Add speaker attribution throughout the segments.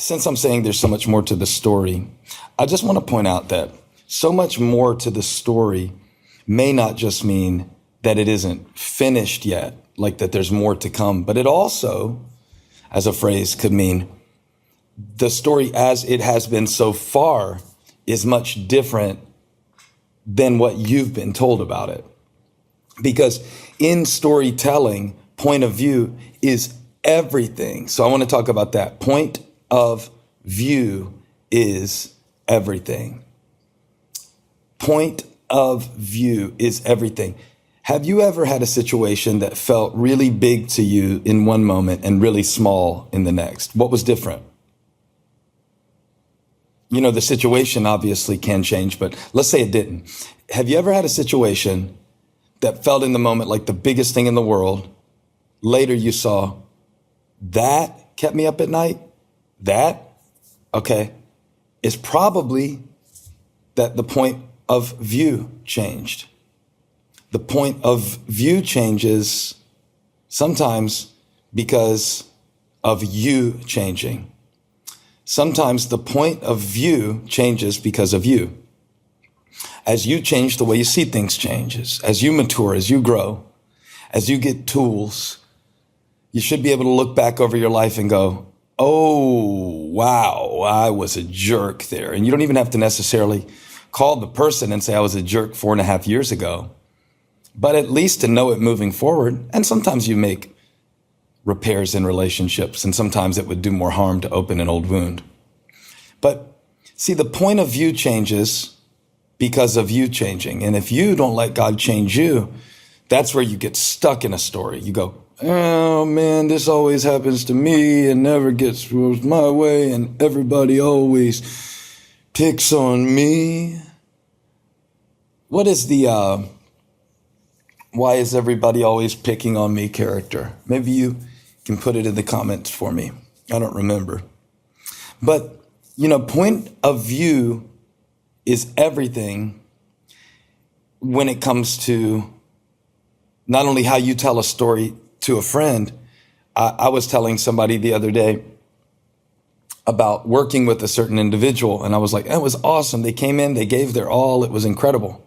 Speaker 1: since I'm saying there's so much more to the story, I just want to point out that so much more to the story may not just mean that it isn't finished yet, like that there's more to come, but it also, as a phrase, could mean the story as it has been so far is much different than what you've been told about it. Because in storytelling, point of view is everything. So I want to talk about that. Point of view is everything. Point of view is everything. Have you ever had a situation that felt really big to you in one moment and really small in the next? What was different? You know, the situation obviously can change, but let's say it didn't. Have you ever had a situation that felt in the moment like the biggest thing in the world? Later you saw, that kept me up at night? That? Okay. It's probably that the point of view changed. The point of view changes sometimes because of you changing. Sometimes the point of view changes because of you. As you change, the way you see things changes. As you mature, as you grow, as you get tools, you should be able to look back over your life and go, oh, wow, I was a jerk there. And you don't even have to necessarily call the person and say I was a jerk 4.5 years ago, but at least to know it moving forward. And sometimes you make repairs in relationships, and sometimes it would do more harm to open an old wound. But see, the point of view changes because of you changing. And if you don't let God change you, that's where you get stuck in a story. You go, oh man, this always happens to me and never gets my way, and everybody always picks on me. What is the why is everybody always picking on me character? Maybe you can put it in the comments for me. I don't remember. But, you know, point of view is everything when it comes to not only how you tell a story to a friend. I was telling somebody the other day about working with a certain individual, and I was like, that was awesome. They came in, they gave their all. It was incredible.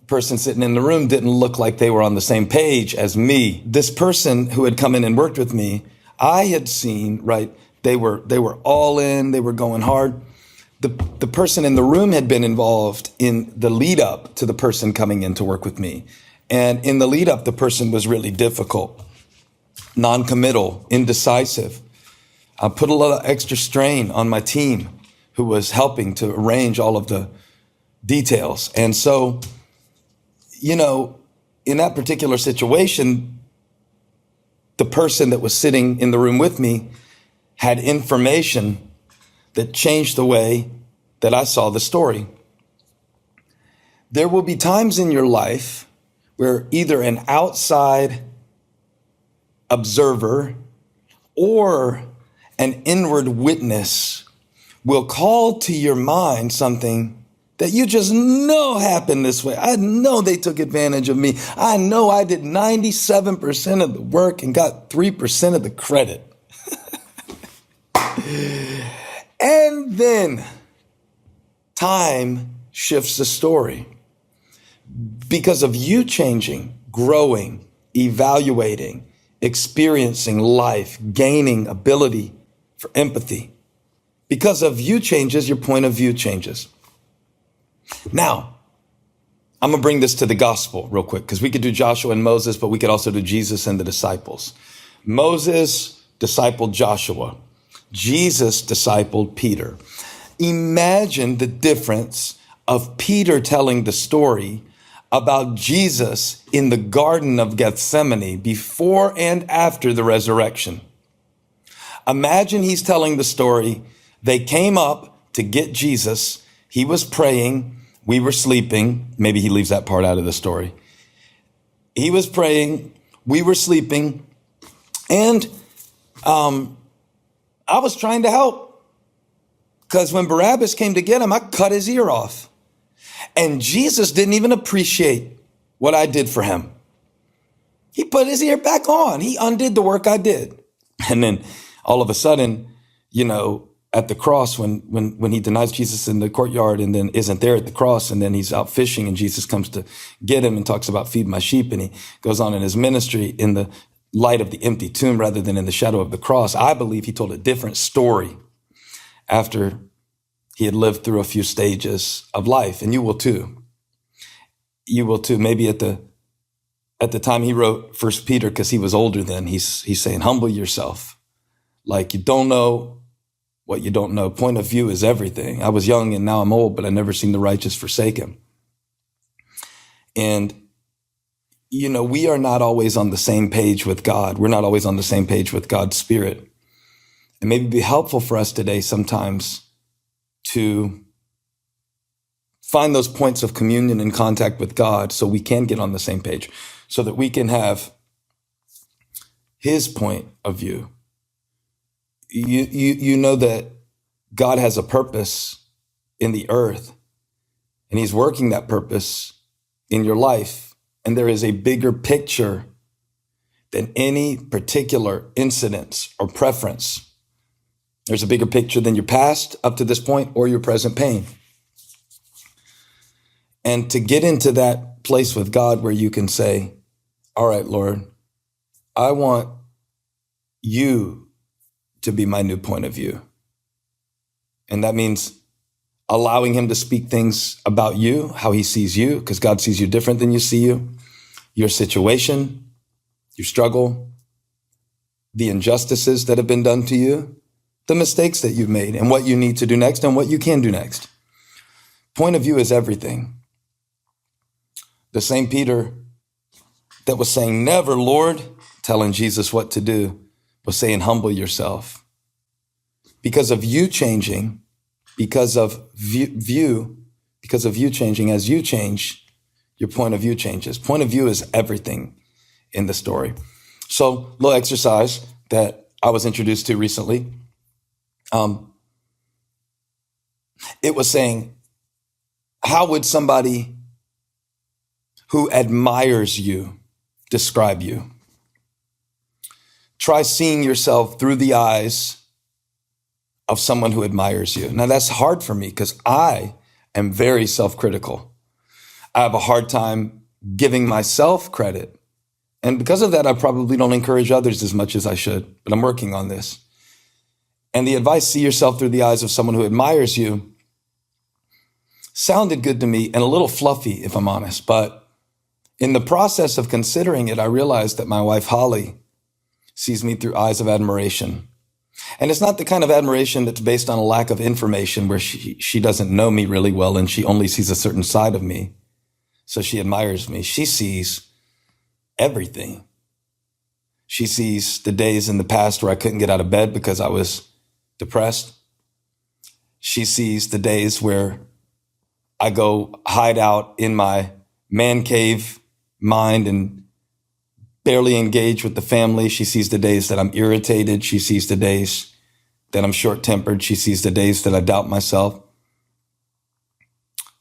Speaker 1: Person sitting in the room didn't look like they were on the same page as me. This person who had come in and worked with me, I had seen, right, they were all in, they were going hard. The person in the room had been involved in the lead up to the person coming in to work with me. And in the lead up, the person was really difficult, non-committal, indecisive. I put a lot of extra strain on my team who was helping to arrange all of the details. And so, you know, in that particular situation, the person that was sitting in the room with me had information that changed the way that I saw the story. There will be times in your life where either an outside observer or an inward witness will call to your mind something that you just know happened this way. I know they took advantage of me. I know I did 97% of the work and got 3% of the credit. And then time shifts the story because of you changing, growing, evaluating, experiencing life, gaining ability for empathy. Because of you changes, your point of view changes. Now, I'm going to bring this to the gospel real quick, because we could do Joshua and Moses, but we could also do Jesus and the disciples. Moses discipled Joshua. Jesus discipled Peter. Imagine the difference of Peter telling the story about Jesus in the Garden of Gethsemane before and after the resurrection. Imagine he's telling the story. They came up to get Jesus. He was praying. We were sleeping. Maybe he leaves that part out of the story. He was praying. We were sleeping. And I was trying to help, because when Barabbas came to get him, I cut his ear off. And Jesus didn't even appreciate what I did for him. He put his ear back on. He undid the work I did. And then all of a sudden, at the cross when he denies Jesus in the courtyard and then isn't there at the cross, and then he's out fishing and Jesus comes to get him and talks about feed my sheep, and he goes on in his ministry in the light of the empty tomb rather than in the shadow of the cross. I believe he told a different story after he had lived through a few stages of life, and you will too. You will too. Maybe at the time he wrote First Peter, because he was older then, he's saying, humble yourself. Like, you don't know what you don't know. Point of view is everything. I was young and now I'm old, but I never seen the righteous forsaken. And, we are not always on the same page with God. We're not always on the same page with God's Spirit. And maybe it'd be helpful for us today sometimes to find those points of communion and contact with God so we can get on the same page, so that we can have his point of view. You know that God has a purpose in the earth, and he's working that purpose in your life. And there is a bigger picture than any particular incident or preference. There's a bigger picture than your past up to this point or your present pain. And to get into that place with God where you can say, all right, Lord, I want you to be my new point of view. And that means allowing him to speak things about you, how he sees you, because God sees you different than you see you, your situation, your struggle, the injustices that have been done to you, the mistakes that you've made, and what you need to do next and what you can do next. Point of view is everything. The same Peter that was saying, never, Lord, telling Jesus what to do, was saying, humble yourself. Because of you changing, because of you changing, as you change, your point of view changes. Point of view is everything in the story. So, little exercise that I was introduced to recently. It was saying, how would somebody who admires you describe you? Try seeing yourself through the eyes of someone who admires you. Now, that's hard for me because I am very self-critical. I have a hard time giving myself credit. And because of that, I probably don't encourage others as much as I should, but I'm working on this. And the advice, see yourself through the eyes of someone who admires you, sounded good to me and a little fluffy, if I'm honest. But in the process of considering it, I realized that my wife, Holly, sees me through eyes of admiration. And it's not the kind of admiration that's based on a lack of information where she doesn't know me really well and she only sees a certain side of me. So she admires me. She sees everything. She sees the days in the past where I couldn't get out of bed because I was depressed. She sees the days where I go hide out in my man cave mind and barely engage with the family. She sees the days that I'm irritated. She sees the days that I'm short-tempered. She sees the days that I doubt myself.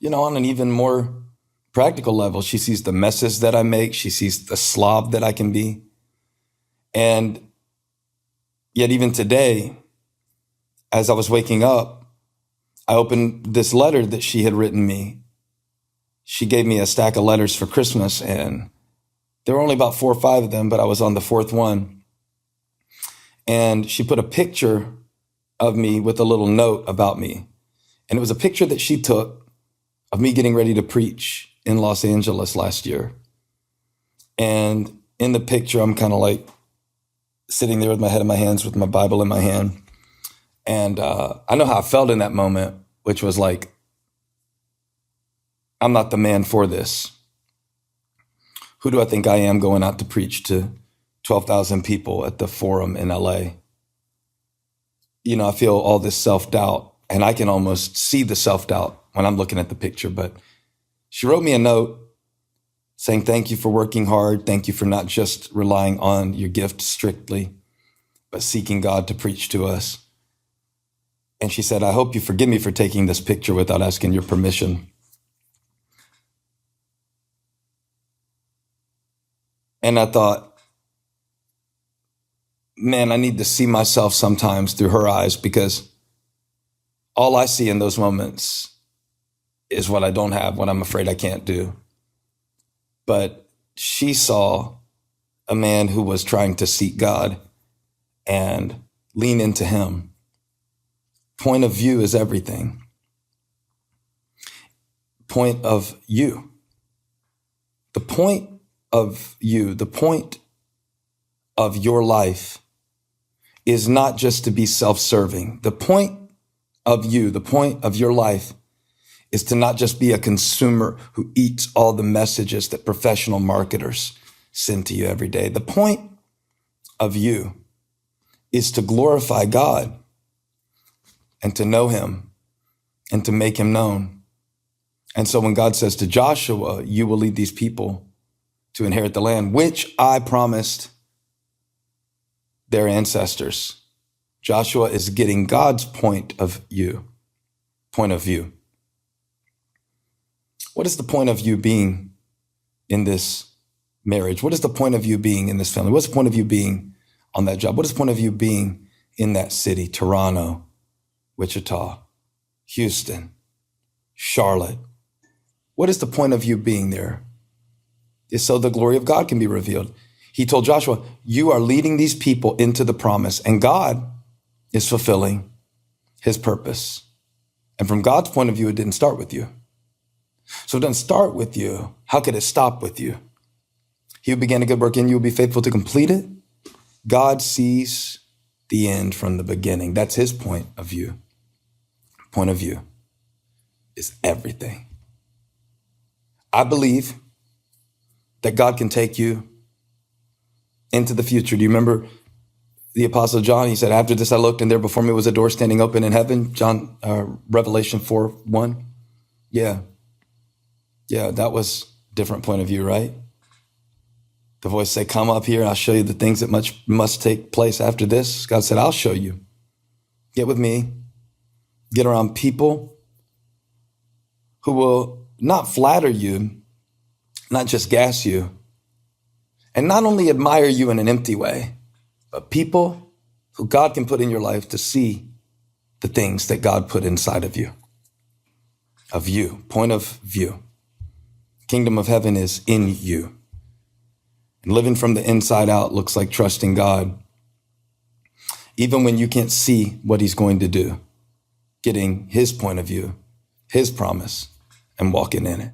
Speaker 1: On an even more practical level, she sees the messes that I make. She sees the slob that I can be. And yet even today, as I was waking up, I opened this letter that she had written me. She gave me a stack of letters for Christmas, and there were only about 4 or 5 of them, but I was on the 4th one. And she put a picture of me with a little note about me. And it was a picture that she took of me getting ready to preach in Los Angeles last year. And in the picture, I'm kind of like sitting there with my head in my hands, with my Bible in my hand. And I know how I felt in that moment, which was like, I'm not the man for this. Who do I think I am going out to preach to 12,000 people at the Forum in LA? I feel all this self-doubt, and I can almost see the self-doubt when I'm looking at the picture. But she wrote me a note saying, thank you for working hard. Thank you for not just relying on your gift strictly, but seeking God to preach to us. And she said, I hope you forgive me for taking this picture without asking your permission. And I thought, man, I need to see myself sometimes through her eyes, because all I see in those moments is what I don't have, what I'm afraid I can't do. But she saw a man who was trying to seek God and lean into him. Point of view is everything. Point of you. The point of you, the point of your life is not just to be self-serving. The point of you, the point of your life is to not just be a consumer who eats all the messages that professional marketers send to you every day. The point of you is to glorify God and to know him and to make him known. And so when God says to Joshua, you will lead these people to inherit the land, which I promised their ancestors, Joshua is getting God's point of view. What is the point of you being in this marriage? What is the point of you being in this family? What's the point of you being on that job? What is the point of you being in that city? Toronto, Wichita, Houston, Charlotte. What is the point of you being there? It's so the glory of God can be revealed. He told Joshua, you are leading these people into the promise, and God is fulfilling his purpose. And from God's point of view, it didn't start with you. So it doesn't start with you. How could it stop with you? He who began a good work in you will be faithful to complete it. God sees the end from the beginning. That's his point of view. Point of view is everything. I believe that God can take you into the future. Do you remember the Apostle John? He said, after this I looked, and there before me was a door standing open in heaven. Revelation 4:1. Yeah, that was a different point of view, right? The voice said, come up here and I'll show you the things that must take place after this. God said, I'll show you. Get with me. Get around people who will not flatter you, not just gas you, and not only admire you in an empty way, but people who God can put in your life to see the things that God put inside of you. Point of view. Kingdom of heaven is in you. And living from the inside out looks like trusting God, even when you can't see what he's going to do, getting his point of view, his promise, and walking in it.